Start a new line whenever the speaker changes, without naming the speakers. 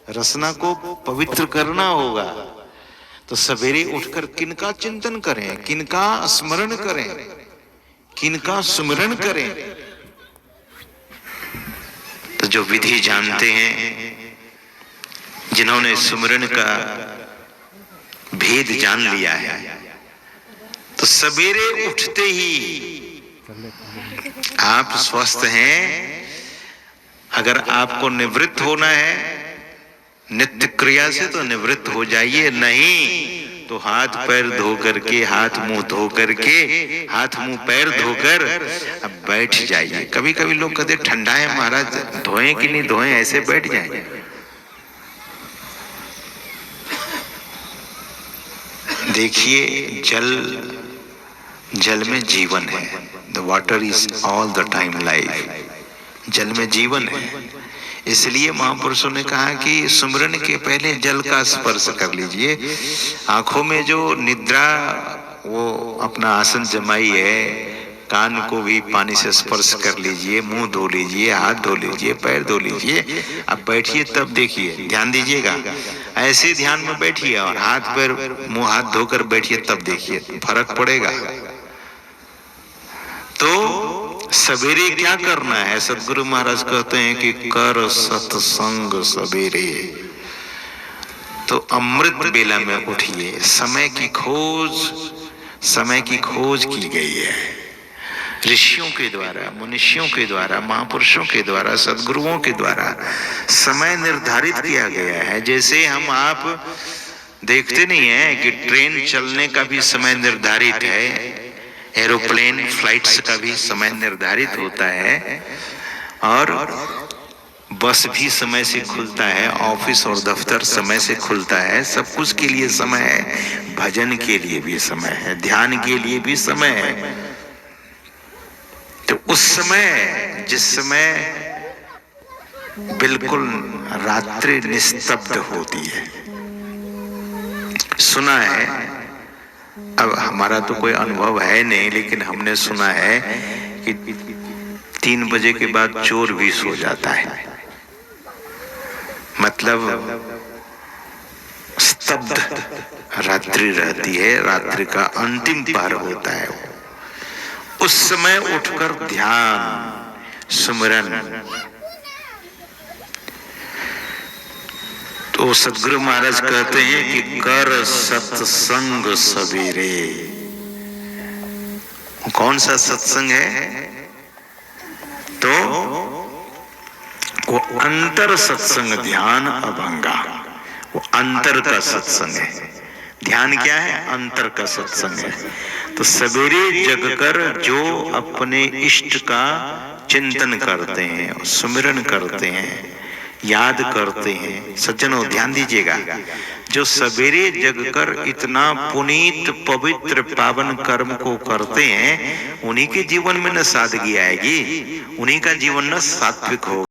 रसना को पवित्र करना होगा। तो सवेरे उठकर किनका चिंतन करें, किनका स्मरण करें, किनका सुमिरन करें? तो जो विधि जानते हैं, जिन्होंने सुमिरन का भेद जान लिया है, तो सवेरे उठते ही आप स्वस्थ हैं। अगर आपको निवृत्त होना है नित्य क्रिया से तो निवृत्त हो जाइए, नहीं तो हाथ पैर धो करके, हाथ मुंह धो करके, हाथ मुंह पैर धोकर अब बैठ जाइए। कभी कभी लोग कहते ठंडा है महाराज, धोएं कि नहीं धोएं, ऐसे बैठ जाएं। देखिए जल में जीवन है। The water is all the time life. जल में जीवन है। इसलिए महापुरुषों ने कहा कि सुमिरन के पहले जल का स्पर्श कर लीजिए। आंखों में जो निद्रा वो अपना आसन जमाई है, कान को भी पानी से स्पर्श कर लीजिए, मुंह धो लीजिए, हाथ धो लीजिए, पैर धो लीजिए। अब बैठिए तब देखिए, ध्यान दीजिएगा। ऐसे ध्यान में बैठिए और हाथ पैर मुंह हाथ धोकर बैठिए, तब देखिए फर्क पड़ेगा। तो सवेरे क्या करना है? सदगुरु महाराज कहते हैं कि कर सत्संग सवेरे। तो अमृत बेला में उठिए। समय की खोज की गई है ऋषियों के द्वारा, मनुष्यों के द्वारा, महापुरुषों के द्वारा, सदगुरुओं के द्वारा समय निर्धारित किया गया है। जैसे हम आप देखते नहीं है कि ट्रेन चलने का भी समय निर्धारित है, एरोप्लेन फ्लाइट्स का भी समय निर्धारित होता है, और बस भी समय से खुलता है, ऑफिस और दफ्तर समय से खुलता है। सब कुछ के लिए समय है, भजन के लिए भी समय है, ध्यान के लिए भी समय है। तो उस समय, जिस समय बिल्कुल रात्रि निस्तब्ध होती है, सुना है, अब हमारा तो कोई अनुभव है नहीं, लेकिन हमने सुना है कि 3 बजे के बाद चोर भी सो जाता है। मतलब स्तब्ध रात्रि रहती है, रात्रि का अंतिम पहर होता है। उस समय उठकर ध्यान सुमिरन। तो सदगुरु महाराज कहते हैं कि कर सत्संग सवेरे। कौन सा सत्संग है? तो वो अंतर सत्संग, ध्यान अभंगा, वो अंतर का सत्संग है। ध्यान क्या है? अंतर का सत्संग है। तो सवेरे जगकर जो अपने इष्ट का चिंतन करते हैं, सुमिरन करते हैं, याद करते हैं, सज्जनों ध्यान दीजिएगा, जो सवेरे जगकर इतना पुनीत पवित्र पावन कर्म को करते हैं, उन्हीं के जीवन में न सादगी आएगी, उन्हीं का जीवन न सात्विक होगा।